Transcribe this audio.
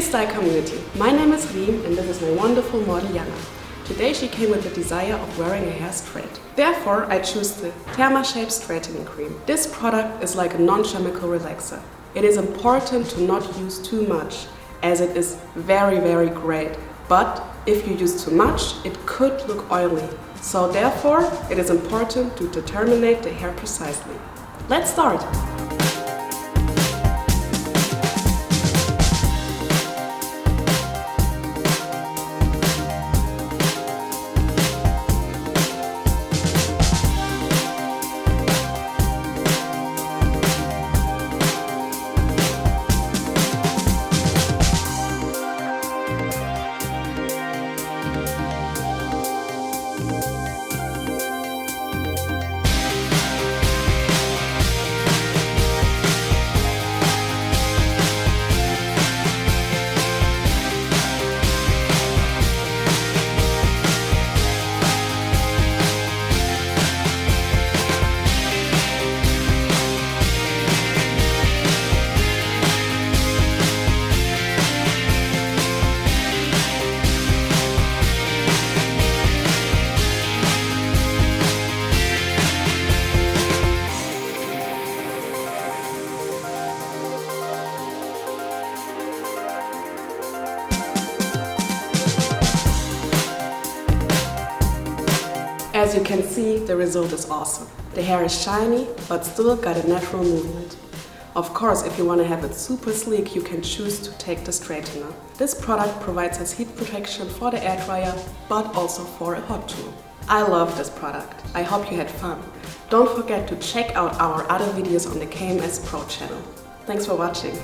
style community, my name is Riem and this is my wonderful model Jana. Today she came with the desire of wearing her hair straight. Therefore I choose the THERMASHAPE Straightening Crème. This product is like a non-chemical relaxer. It is important to not use too much as it is very great. But if you use too much, it could look oily. So therefore it is important to determine the hair precisely. Let's start! As you can see, the result is awesome. The hair is shiny, but still got a natural movement. Of course, if you want to have it super sleek, you can choose to take the straightener. This product provides us heat protection for the air dryer, but also for a hot tool. I love this product. I hope you had fun. Don't forget to check out our other videos on the KMS Pro channel. Thanks for watching.